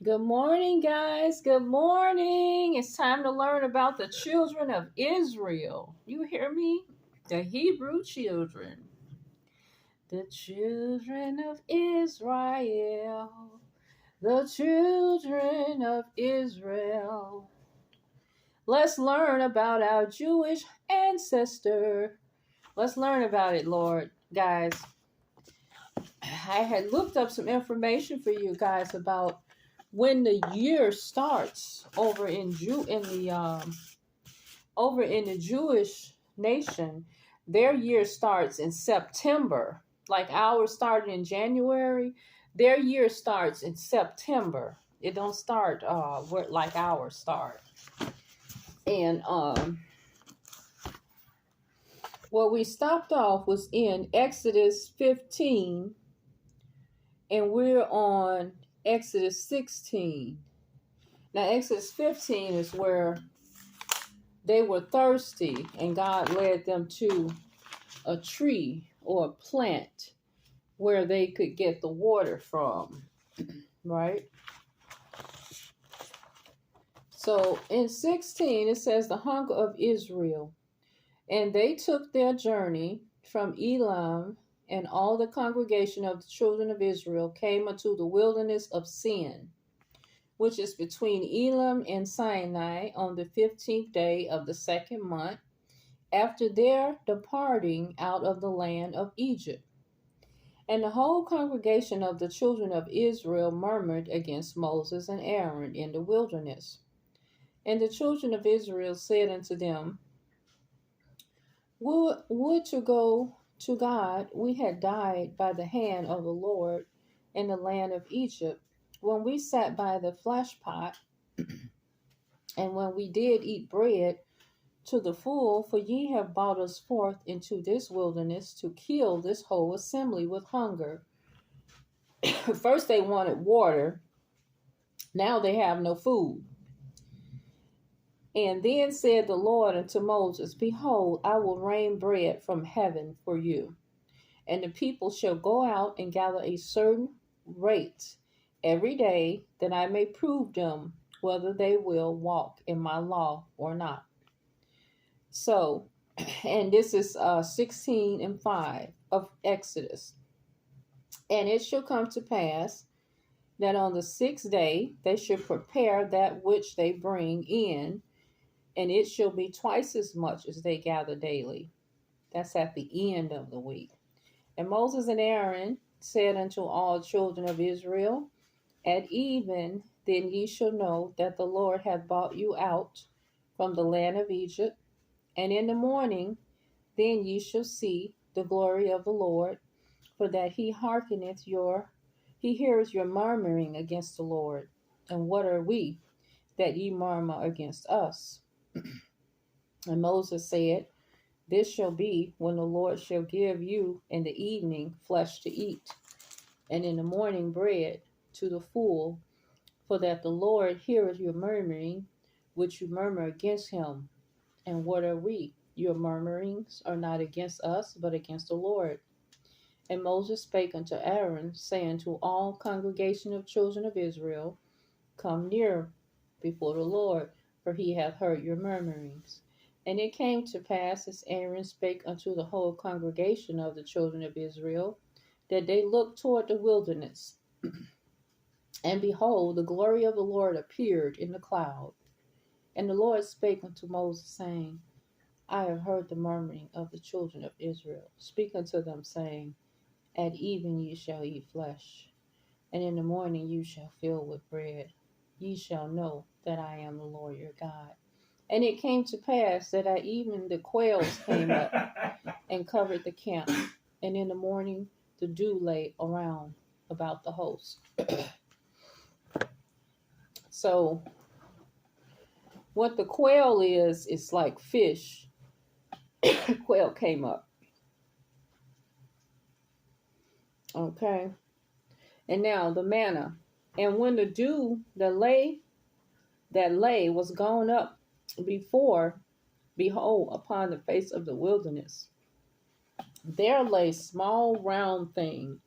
Good morning, guys. Good morning. It's time to learn about the children of Israel. You hear me? The Hebrew children. The children of Israel. The children of Israel. Let's learn about our Jewish ancestor. Let's learn about it, Lord. Guys, I had looked up some information for you guys about when the year starts over in the Jewish nation. Their year starts in September. Like ours started in January, their year starts in September. It don't start like ours start. And where we stopped off was in Exodus 15, and we're on Exodus 16. Now, Exodus 15 is where they were thirsty, and God led them to a tree or a plant where they could get the water from, right? So in 16, it says the hunger of Israel. And they took their journey from Elam, and all the congregation of the children of Israel came unto the wilderness of Sin, which is between Elam and Sinai, on the 15th day of the second month, after their departing out of the land of Egypt. And the whole congregation of the children of Israel murmured against Moses and Aaron in the wilderness. And the children of Israel said unto them, Would to go to God, we had died by the hand of the Lord in the land of Egypt, when we sat by the flesh pot, and when we did eat bread to the full, for ye have brought us forth into this wilderness to kill this whole assembly with hunger. First they wanted water, now they have no food. And then said the Lord unto Moses, Behold, I will rain bread from heaven for you, and the people shall go out and gather a certain rate every day, that I may prove them whether they will walk in my law or not. So, and this is 16 and 5 of Exodus. And it shall come to pass that on the 6th day they shall prepare that which they bring in, and it shall be twice as much as they gather daily. That's at the end of the week. And Moses and Aaron said unto all children of Israel, At even then ye shall know that the Lord hath brought you out from the land of Egypt. And in the morning then ye shall see the glory of the Lord, for that he heareth your murmuring against the Lord. And what are we, that ye murmur against us? And Moses said, This shall be when the Lord shall give you in the evening flesh to eat, and in the morning bread to the full, for that the Lord heareth your murmuring, which you murmur against him. And what are we? Your murmurings are not against us, but against the Lord. And Moses spake unto Aaron, saying to all congregation of children of Israel, Come near before the Lord, for he hath heard your murmurings. And it came to pass, as Aaron spake unto the whole congregation of the children of Israel, that they looked toward the wilderness. And behold, the glory of the Lord appeared in the cloud. And the Lord spake unto Moses, saying, I have heard the murmuring of the children of Israel. Speak unto them, saying, At even ye shall eat flesh, and in the morning you shall fill with bread. Ye shall know that I am the Lord your God. And it came to pass that at even the quails came up and covered the camp, and in the morning the dew lay around about the host. So what the quail is like fish. Quail came up. Okay. And now the manna. And when the dew that lay was gone up before, behold, upon the face of the wilderness, there lay small round thing,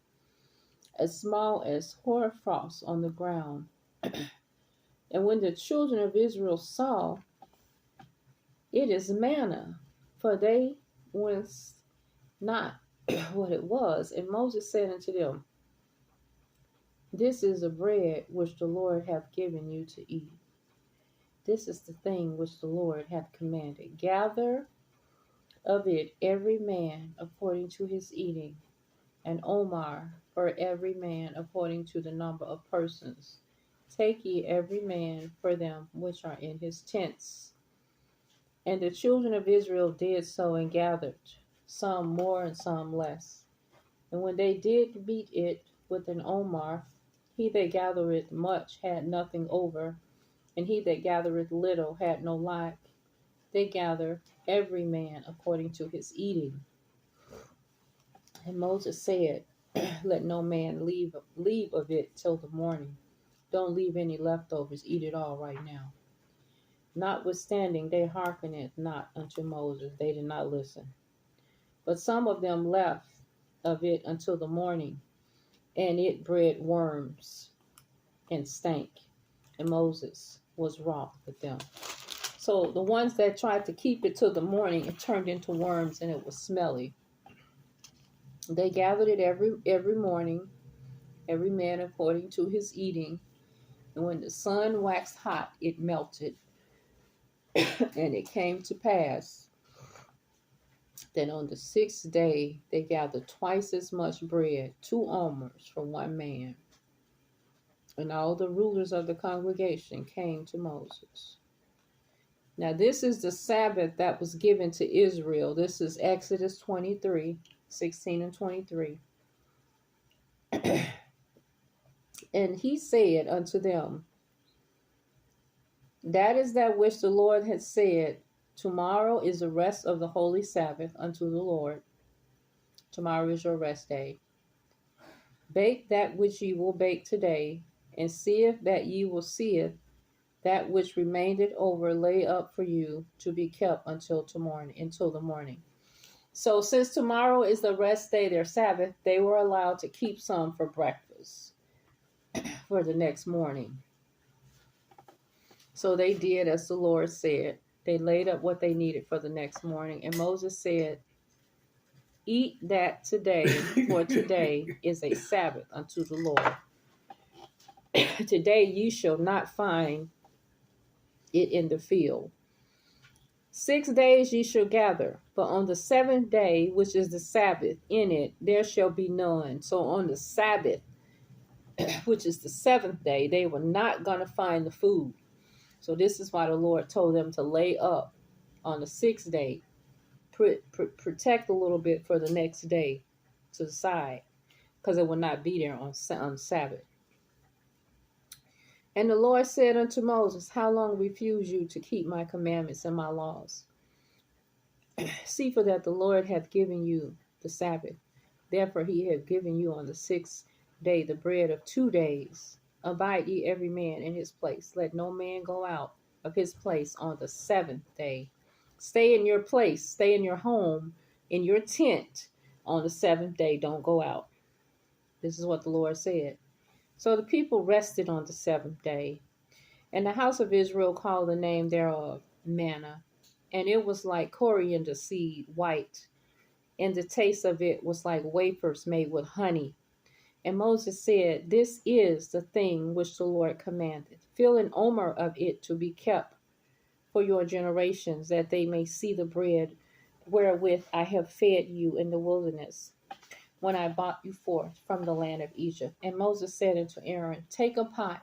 as small as hoarfrost on the ground, And when the children of Israel saw, it is manna, for they wist not what it was. And Moses said unto them, This is the bread which the Lord hath given you to eat. This is the thing which the Lord hath commanded. Gather of it every man according to his eating, and Omar for every man according to the number of persons. Take ye every man for them which are in his tents. And the children of Israel did so, and gathered, some more and some less. And when they did meet it with an Omar, he that gathereth much had nothing over, and he that gathereth little had no lack. They gather every man according to his eating. And Moses said, Let no man leave of it till the morning. Don't leave any leftovers. Eat it all right now. Notwithstanding, they hearkened not unto Moses. They did not listen. But some of them left of it until the morning, and it bred worms and stank. And Moses was wroth with them. So the ones that tried to keep it till the morning, it turned into worms and it was smelly. They gathered it every morning, every man according to his eating. And when the sun waxed hot, it melted. And it came to pass that on the 6th day they gathered twice as much bread, 2 omers for one man. And all the rulers of the congregation came to Moses. Now this is the Sabbath that was given to Israel. This is Exodus 23, 16 and 23. And he said unto them, That is that which the Lord had said, Tomorrow is the rest of the holy Sabbath unto the Lord. Tomorrow is your rest day. Bake that which ye will bake today, and seeth that ye will seeth that which remaineth over lay up for you to be kept until the morning. So since tomorrow is the rest day, their Sabbath, they were allowed to keep some for breakfast for the next morning. So they did as the Lord said. They laid up what they needed for the next morning. And Moses said, Eat that today, for today is a Sabbath unto the Lord. Today ye shall not find it in the field. 6 days ye shall gather, but on the 7th day, which is the Sabbath, in it there shall be none. So on the Sabbath, which is the 7th day, they were not going to find the food. So this is why the Lord told them to lay up on the 6th day, protect a little bit for the next day to the side, because it will not be there on Sabbath. And the Lord said unto Moses, How long refuse you to keep my commandments and my laws? See for that the Lord hath given you the Sabbath. Therefore he hath given you on the 6th day the bread of 2 days. Abide ye every man in his place. Let no man go out of his place on the 7th day. Stay in your place, stay in your home, in your tent on the 7th day. Don't go out. This is what the Lord said. So the people rested on the 7th day. And the house of Israel called the name thereof manna. And it was like coriander seed, white. And the taste of it was like wafers made with honey. And Moses said, This is the thing which the Lord commanded. Fill an omer of it to be kept for your generations, that they may see the bread wherewith I have fed you in the wilderness, when I brought you forth from the land of Egypt. And Moses said unto Aaron, Take a pot,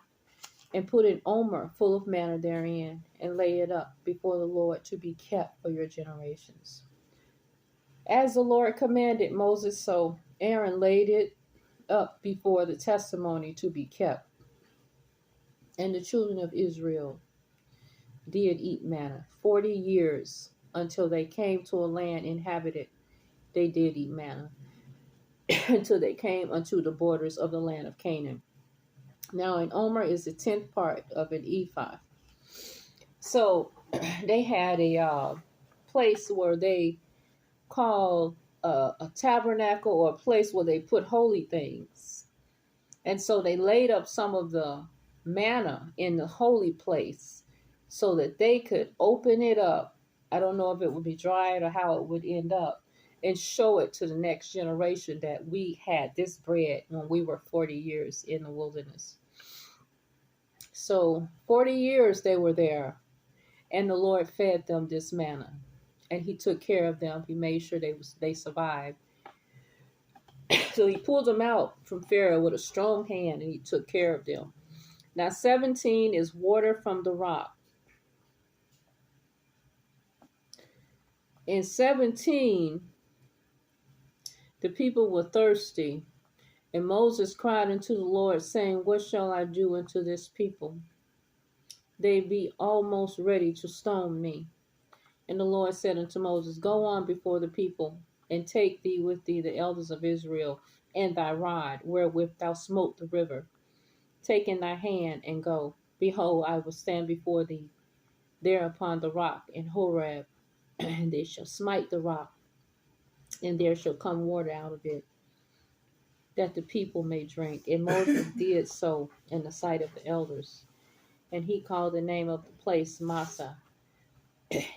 and put an omer full of manna therein, and lay it up before the Lord to be kept for your generations. As the Lord commanded Moses, so Aaron laid it up before the testimony to be kept. And the children of Israel did eat manna 40 years, until they came to a land inhabited. They did eat manna until they came unto the borders of the land of Canaan. Now an omer is the 10th part of an ephah. So they had a place where they called a tabernacle, or a place where they put holy things. And so they laid up some of the manna in the holy place so that they could open it up. I don't know if it would be dried or how it would end up, and show it to the next generation that we had this bread when we were 40 years in the wilderness. So 40 years they were there, and the Lord fed them this manna, and he took care of them. He made sure they survived. So he pulled them out from Pharaoh with a strong hand, and he took care of them. Now 17 is water from the rock. In 17, the people were thirsty, and Moses cried unto the Lord, saying, What shall I do unto this people? They be almost ready to stone me. And the Lord said unto Moses, Go on before the people, and take thee with thee the elders of Israel, and thy rod, wherewith thou smote the river. Take in thy hand, and go. Behold, I will stand before thee there upon the rock in Horeb, and they shall smite the rock, and there shall come water out of it, that the people may drink. And Moses did so in the sight of the elders. And he called the name of the place Massa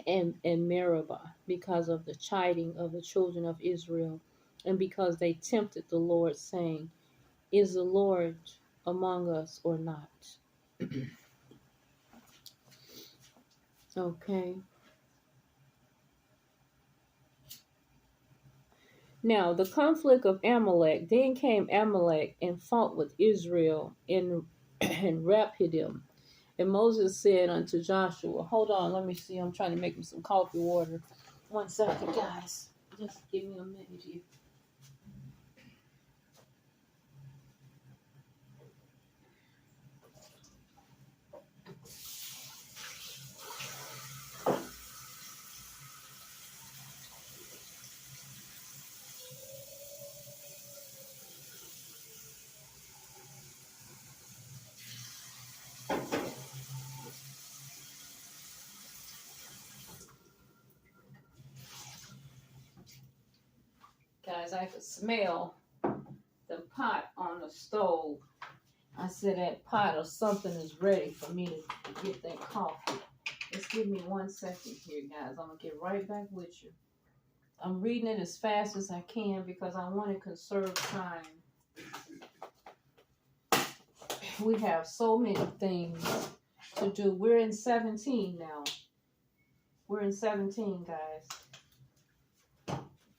and Meribah, because of the chiding of the children of Israel, and because they tempted the Lord, saying, Is the Lord among us or not? Okay. Now, the conflict of Amalek. Then came Amalek and fought with Israel in Rephidim. And Moses said unto Joshua, Hold on, let me see. I'm trying to make me some coffee water. 1 second, guys. Just give me a minute here. Guys, I could smell the pot on the stove. I said that pot or something is ready for me to get that coffee. Just give me 1 second here, guys. I'm going to get right back with you. I'm reading it as fast as I can because I want to conserve time. We have so many things to do. We're in 17 now. We're in 17, guys.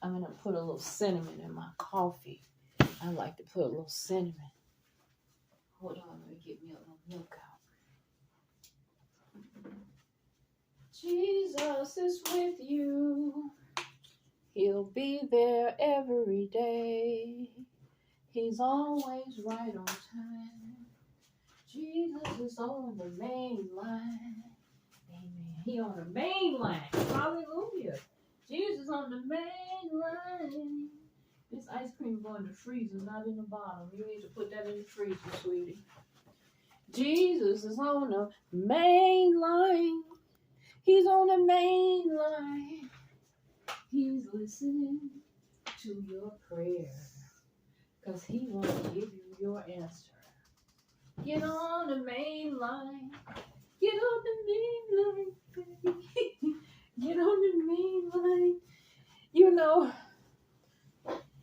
I'm going to put a little cinnamon in my coffee. I like to put a little cinnamon. Hold on, let me get me a little milk out. Jesus is with you. He'll be there every day. He's always right on time. Jesus is on the main line. Amen. He on the main line. Hallelujah. Jesus on the main line. This ice cream going in the freezer, not in the bottom. You need to put that in the freezer, sweetie. Jesus is on the main line. He's on the main line. He's listening to your prayer, because he wants to give you your answer. Get on the main line. Get on the main line, baby. Get on the main line. You know,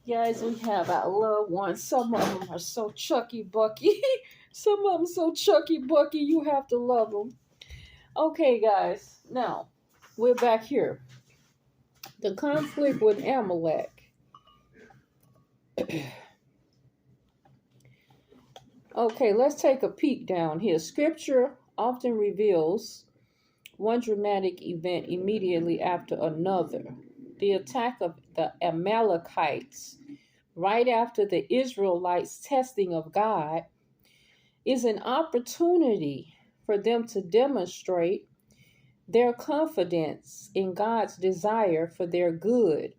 guys, we have our loved ones. Some of them are so Chucky Bucky. Some of them so Chucky Bucky, you have to love them. Okay, guys. Now, we're back here. The conflict with Amalek. Okay, let's take a peek down here. Scripture often reveals one dramatic event immediately after another. The attack of the Amalekites right after the Israelites' testing of God is an opportunity for them to demonstrate their confidence in God's desire for their good.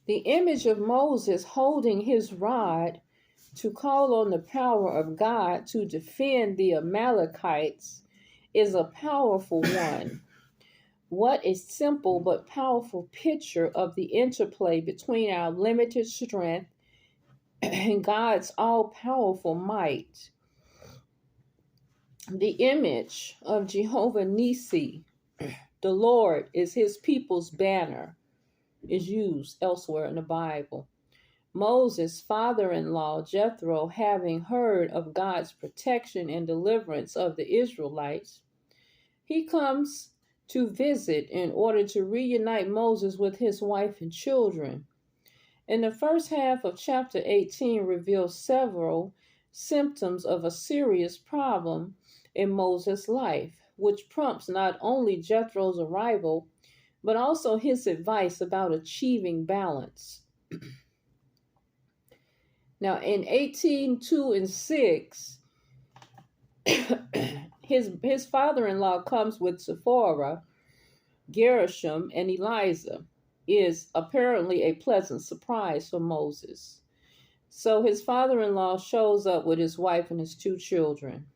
The image of Moses holding his rod to call on the power of God to defend the Amalekites is a powerful one. What a simple but powerful picture of the interplay between our limited strength and God's all-powerful might. The image of Jehovah Nissi, the Lord is his people's banner, is used elsewhere in the Bible. Moses' father-in-law, Jethro, having heard of God's protection and deliverance of the Israelites, he comes to visit in order to reunite Moses with his wife and children. In the first half of chapter 18 reveals several symptoms of a serious problem in Moses' life, which prompts not only Jethro's arrival, but also his advice about achieving balance. Now, in 18:2 and 6, his father-in-law comes with Sephora, Gershom, and Eliza. Is apparently a pleasant surprise for Moses. So his father-in-law shows up with his wife and his 2 children.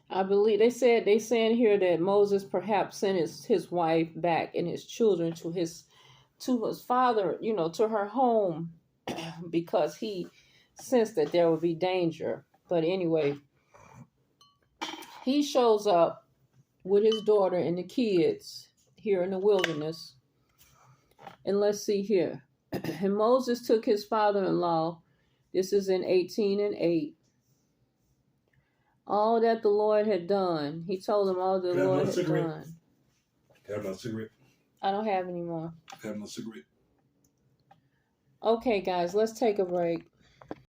I believe they saying here that Moses perhaps sent his wife back and his children to his father, to her home, because he sensed that there would be danger. But anyway, he shows up with his daughter and the kids here in the wilderness. And let's see here. And Moses took his father-in-law. This is in 18:8. All that the Lord had done. He told him all the Lord had done. Have no cigarette. I don't have any more. Have no cigarette. Okay, guys, let's take a break.